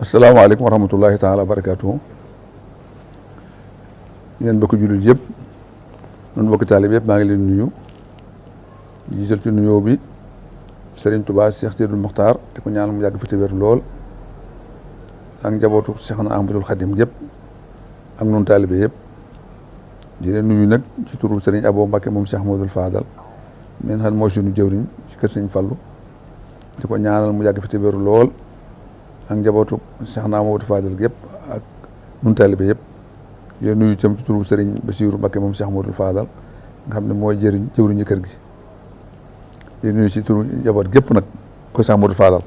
asalaamaaleykum wa rahmatullahi taala wa barakaatuhu ngeen bokk jullit yëpp noonu bokk taalib yëpp maa ngi leen nuyu di gisal ci nuyoo bi Serigne Touba Cheikh Sidul Mokhtar di ko ñaanal mu yàgg fi te wér lool ak njabootu Cheikhna Ahmadul Khadim yëpp ak noonu taalibe yëpp di leen nuyu nag ci turu Serigne Abo Mbacké moom Cheikh Modou Fadal men xam mooy suñu jëwriñ ci kër Serigne Fallou di ko ñaanal mu yàgg fi te wér lool ak njabootu Cheikhna Ahmadou Fadal yëpp ak noonu taalibe yëpp di leen nuyu itam ci turu Serigne Bassirou Mbacké moom Cheikh Modou Fadal nga xam ne mooy jëwriñu kër gi di nuyu ci turu njaboot gépp nag ko Cheikh Modou Fadal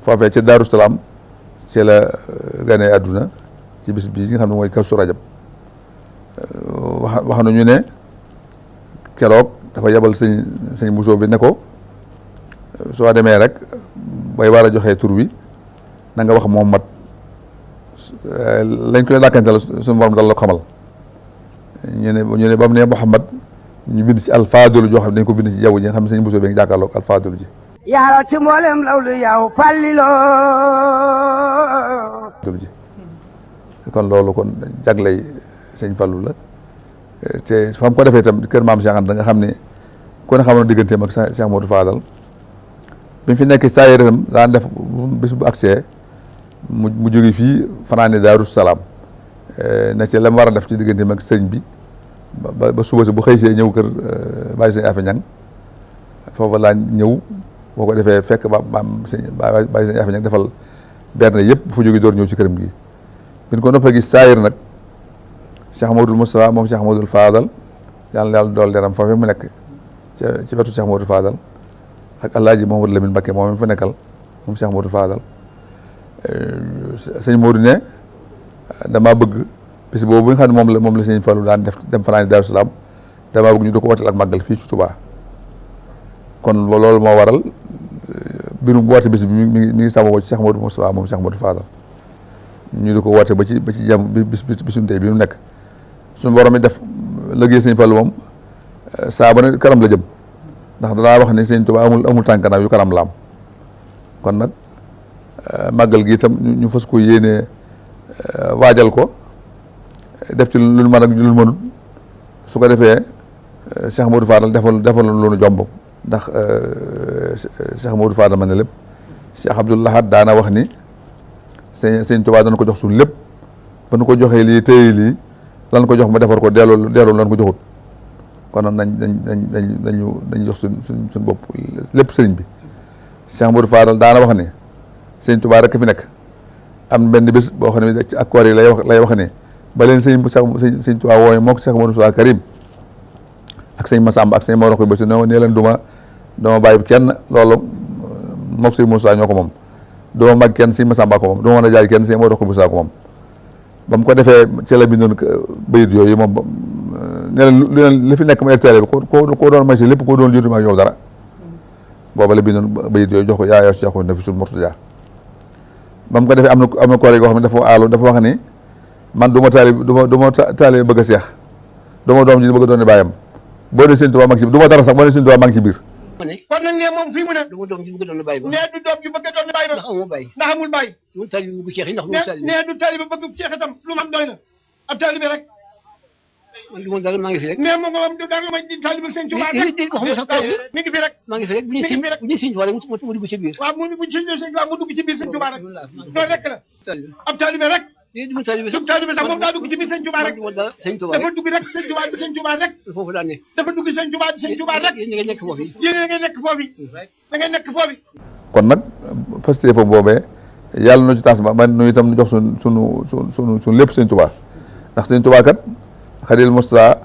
foofee ca Daaru Salaam ci la gane àdduna ci bis bii nga xam ne mooy Kazu Rajab wax nañu ne keroog dafa yebal sëñ Bousso bi ne ko soo demee rek bay war a joxee tur wi na nga wax Muhammad lañ koy dàkkantal suñu borom dal la ko xamal ñu ne ba mu ne Muhammad ñu bind ci alfaadulu joo xam ne dañ ko bind ci jaww ji nga xam ne sëñ Bousso bi nga jàkkaarloog alfaadulu ji yaaro ci mboolem lawlu yow fallilo ji kon loolu kon jagley sëñ Fallu la te fa mu ko defee itam kër maam Cheikh Anta nga xam ne ku ne xamoon digganteem ak Cheikh Modou Fadal bi mu fi nekk saa yërëm daan def bis bu accès mu jóge fii fanaane Daaru Salaam ne ci la mu war a def ci digganteem ak sëñ bi ba suba si bu xëy see ñëw kër bàyyi sëñ Afe Ñang foofu laa ñëw boo ko defee fekk maam sëñ bàyyi sëñ Afe Ñang defal berne yëpp bu fa jóge door ñëw ci këram gi bin ko noppee gis saayir nag Cheikh Modou Moustapha moom Cheikh Modou Fadal yàlla dool deram foofu mu nekk ci wetu Cheikh Modou Fadal ak Alaaji Mouhamadou Lamine Mbacké moom fa nekkal moom Cheikh Modou Fadal sëñ Modou ne damaa bëgg bis boobu nga xam ne moom la sëñ Fallou daan def dem fanaani Daaru Salaam damaa bëgg ñu do ko wootal ak màggal fii ci Touba kon loolu moo waral biru woote bis bi mi ngi sama woo ci Cheikh Modou Moustapha moom Cheikh Modou Fadal ñu di ko woote ba ci jàmm bisum tey bi mu nekk suñu borom mi def liggéey sëñ Fallou moom saa ba ne kanam la jëm ndax danaa wax ne sëñ Touba amul tànk kanam yu kanam la am kon nag màggal gi itam ñu fas ko yéenee waajal ko def ci lu mën ak lu mënul su ko defee Cheikh Modou Fadal defal loonu jomb ndax Cheikh Modou Fadal man ne lépp Cheikh Abdoul Ahad daana wax ni sëñ Touba dana ko jox suñu lépp ba nu ko joxee lii téye lii lan ko jox ma defar ko delloo lan ko joxut kon nag nañ jox suñ bopp lépp sëriñ bi Cheikh Modou Fadal daana wax ni sëñ Touba rek fi nekk am benn bés boo xam ne ci accord yi lay wax ne ba leen sëñ Touba wooye moo ko Cheikh Modou Fadal Karim ak sëñ Massamba ak sëñ Mor Rokhaya Bousso nee leen duma bàyyi kenn loolu mook sëñ Moussa ñoo ko moom duma mag kenn sëñ Massamba ko moom duma mën a jaay kenn sëñ Mor Rokhaya Bousso ko moom ba mu ko defee ci la bindoon bayit yooyu moom ne leen li fi nekk ma hectare bi ko doon may si lépp ko doon jotuma ak yow dara booba la bindoon bayit yooyu jox ko yaayoo Cheikh na fi sul Mourtada ba mu ko defee am na koor yi goo xam ne dafa wax ni man du ma taali bëgg a seex du ma doom ji bëgg a doon bàyyam boo ne sëñ Touba mag ci du ma dara sax boo ne sëñ Touba mag ci biir kon nag ne moom fii mu ne du ma doom ji bëgg doon bàyyi ba ne du doom ji bëgg doon bàyyi ba ndax amul bàyyi ndax amul bàyyi du taalibe bu Cheikh yi ndax du taalibe ne du taalibe bëgg Cheikh itam lu man doy na ab taalibe rek man du ma dara maa ngi fi rek ne moom du dara may di taalibe sëñ Touba rek waxuma sax taalibe mi ngi fi rek maa ngi fi rek bu ñuy sëñ Touba rek mu dugg ci biir waaw bu sëñ Touba mu dugg ci biir sëñ Touba rek loolu rek la ab taalibe rek du ma taalibe sub taalibe sax moom daa dugg ci biir sëñ Touba rek du ma dara sëñ Touba dafa dugg rek sëñ Touba di sëñ Touba rek foofu laa ne dafa dugg sëñ Touba di sëñ Touba rek yéen ñi nga nekk foofu yéen da ngay nekk foofu da ngay nekk foofu kon nag Pastef fa boobee yàlla nu ci taas ba man nu itam nu jox suñu lépp sëñ Touba ndax sëñ Touba kat Xadil Moustapha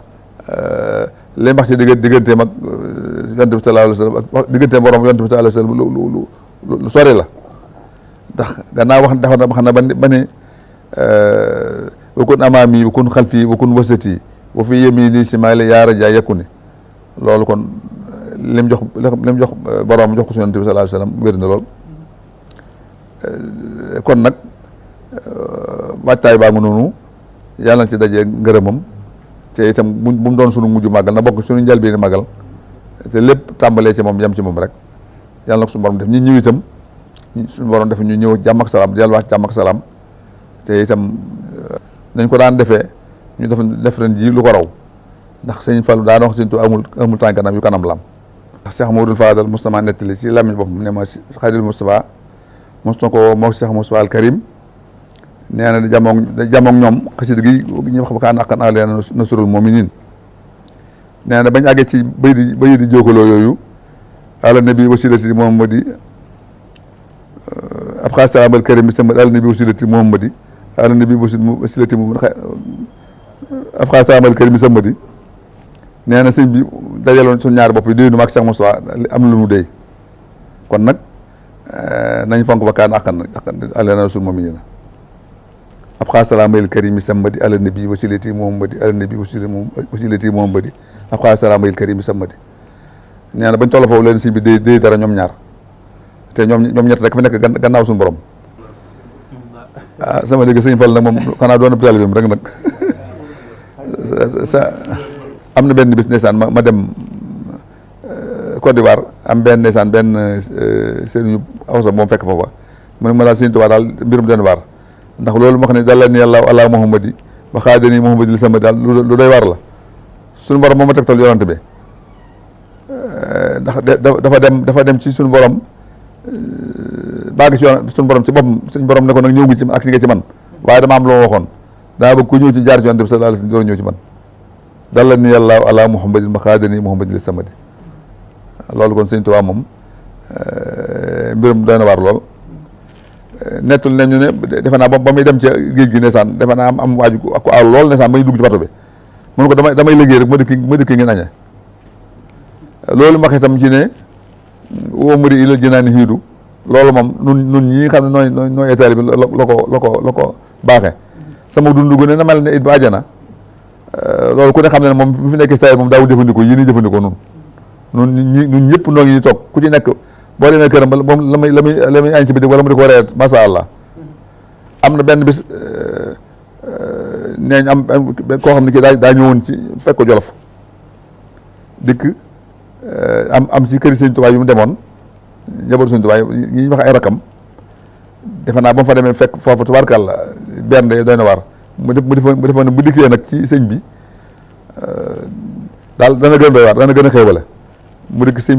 li wax ci digganteem ak yonent bi sallallahu alayhi wa sallam ak digganteem borom yonent bi sallallahu alayhi wa sallam lu sori la ndax gannaaw wax na ba ne wa kun amaami wa kun xalfi wa kun wasati wa fi yamini shimaali yaa rajaa yakuni loolu kon lim jox borom jox ko su yonent bi sallallahu alayhi wa sallam wér na lool kon nag waajtaay baa ngi noonu yàlla na ci dajee ngërëmam te itam bu mu doon sunu mujj màggal na bokk suñu njëlbéenu màggal te lépp tàmbalee ci moom yem ci moom rek yàlla na ko suñu borom def ñi ñëw itam suñu borom def ñu ñëw jàmm ak salaam delluwaat jàmm ak salaam te itam nañ ko daan defee ñu def ren ji lu ko raw ndax sëñ Fallu daan wax sëñ Tuubaa amul tànk kanam yu kanam lam ndax Cheikh Modou Fadal Moustapha nettali ci làmmiñ boppam ne ma Xalil Moustapha mos na ko moo Cheikh Moustapha al Karim nee na da jamoog ñoom xasida gi ñu wax ba kaan aqan a leen nasrul mu'minin nee na bañ àggee ci bay di jóokaloo yooyu ala nabi wasilati Muhammadi ab xaar salaam al karim bi sama ala nabi wasilati Muhammadi ala nabi wasilati Muhammadi ab xaar salaam al karim bi sama di nee na sëñ bi dajaloon suñu ñaari bopp yi déy nu maag Cheikh Moustapha am na lu mu déy kon nag nañ fonk ba kaan aqan ala nasrul mu'minin ab xaar salaam al karim bi sama di ala nabi wasilati Muhammadi ala nabi wasilati Muhammadi ab xaar salaam al karim bi sama di nee na bañ toll foofu leen sëñ bi déy dara ñoom ñaar te ñoom ñett rek fi nekk gannaaw suñu borom sama dégg sëñ Fall nag moom xanaa doon na taalibeem rek nag am na benn bis ndeysaan ma dem Côte d'Ivoire am benn ndeysaan benn sëriñu awsa moom fekk foofa mu ne ma daal sëñ Tuubaa daal mbirum den waar ndax loolu ma xam ne dalla ni yàlla ala Muhammadi ba xaadani Muhammadi li sama daal lu doy waar la suñu borom moom ma tegtal yonante bi ndax dafa dem ci suñu borom baagi ci yoon suñu borom ci boppam suñu borom ne ko nag ñëw gi ci ak si nga ci man waaye dama am lu ma waxoon daa bëgg ku ñëw ci jaar ci yonante bi sallallahu alayhi wasallam door ñëw ci man dalla ni yàlla ala Muhammadin ba xaadani Muhammadi li sama di loolu kon sëñ Tuubaa moom mbirum doy na waar lool nettul nañu ne defe naa ba muy dem ca géej gi nesaan defe naa am waaju ko aalu lool nesaan ba ñu dugg ci bato bi mun ko damay liggéey rek ma dëkk ngeen añe loolu ma itam ci ne woo muri ilal jinaani hiidu loolu moom nun ñi nga xam ne nooy état bi la ko baaxee sama dund gu ne na mel ne it ba àjjana loolu ku ne xam ne moom bu fi nekkee saa moom daawul jëfandikoo yi ñuy jëfandikoo nun ñëpp noo ngi toog ku ci nekk boo demee këram moom la muy añ ci biti wala mu di ko reer masha Allah am na benn bis neeñ am koo xam ne kii daa ñëwoon ci fekk ko Jolof dikk am ci këri sëñ Tuubaa yu mu demoon njabootu sëñ Tuubaa ñi wax ay rakam defe naa ba mu fa demee fekk foofu tubaarkàlla bernde doy na waar mu defoon ne bu dikkee nag ci sëñ bi daal dana gën a doy waar dana gën a xéewale mu dikk sëñ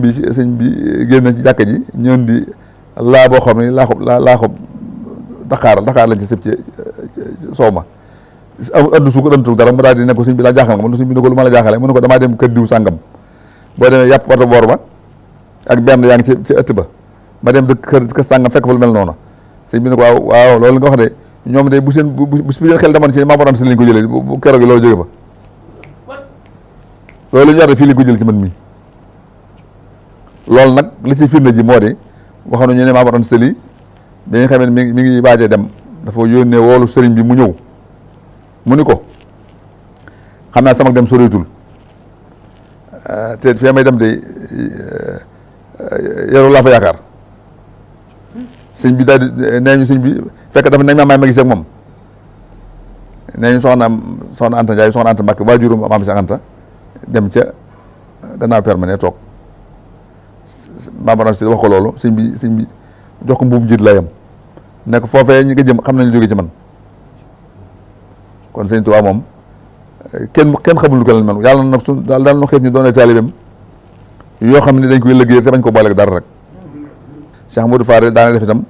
bi génn ci jàkka ji ñëwen di laa boo xam ne laa xob Dakar lañ ci sëb ci soow ma andu suuk andu dara mu daal di ne ko sëñ bi laa jaaxal nga man sëñ bi ne ko lu ma la jaaxale mu ne ko damaa dem kër diw sàngam boo demee yàpp wata boor ba ak benn yaa ngi ci ëtt ba ma dem dëkk kër sàngam fekk fa lu mel noonu sëñ bi ne ko waaw loolu nga wax de ñoom de bu seen xel demoon ci Maam Mor Anta Sali lañ ko jëlee bu keroog loolu jóge fa loolu la ñu wax de fii lañ ko jël ci man mii loolu nag li ci firnde ji moo di waxoon nañu ne Maam Mor Anta Sali bi nga xam ne mi ngi waajee dem dafa yónnee woolu sëriñ bi mu ñëw mu ni ko xam naa sama dem soreetul te fii may dem de yow laa fa yaakaar sëñ bi daal di nee ñu sëñ bi fekk dafa nañ ma may ma gisee ak moom nee ñu soxna Anta Ndiaye soxna Anta Mbacke waajuru maam si Anta dem ca gannaaw permanent toog Maam Mor Anta Sali wax ko loolu sëñ bi jox ko mbuum jiit la yam nekk foofee ñi nga jëm xam nañu jóge ci man kon sëñ Tuubaa moom kenn xamul lu ko leen man yàlla nag su daal nu xeeb ñu doon taalibeem yoo xam ne dañ koy liggéey te bañ ko booleeg dara rek Cheikh Modou Fadel daana def itam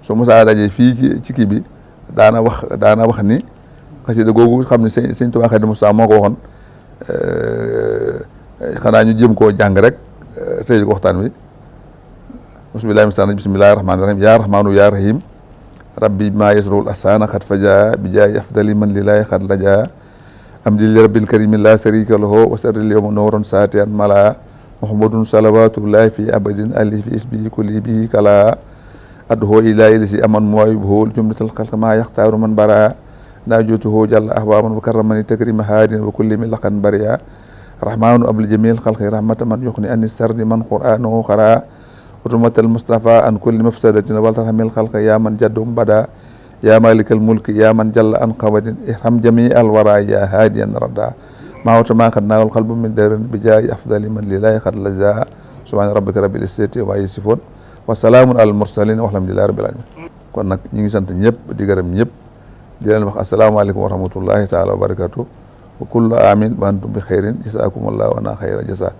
soo mosaa dajee fii ci kii bi daana wax ni xasida googu xam ne sëñ Tuubaa Xaadimu Mustafaa moo ko waxoon xanaa ñu jéem koo jàng rek tey ko waxtaan wi bismillahi rahmaani rahim yaa rahmaanu yaa rahim rabbi ma yasrul asana xat faja bi jaay afdali man lilahi xat laja am di li rabbil karimi la sharika lahu wasarril yawma nooron saatian mala muhammadun salawatullahi fi abadin ali fi isbi kulli bihi kala adduho ilahi lisi aman muwaybuhu jumlatal xalq ma yaxtaaru man bara najutuhu jalla ahwaman wa karramani takrima haadin wa kulli min laqan bariya rahmanu abli jamil xalqi rahmata man yuxni ani sardi man qur'anahu xara utumatal Mustafa an kulli mafsadatin wal tarhamil xalqa yaa man jaddum bada yaa malikal mulki yaa man jalla an qawadin ihram jami al wara yaa haadiyan rada maa wata maa xad naawal xalbu min darin bi jaay afdali man lillahi xad laza subhaana rabbika rabbil izzati wa yasifun wa salaamun alal mursalin walhamdulillahi rabbil alamin kon nag ñu ngi sant ñëpp di gërëm ñëpp di leen wax asalaamaaleykum wa rahmatullahi taala wa barakatuh wa kullu amin wa antum bi xeyrin jasaakumullahu wa na xayra jasa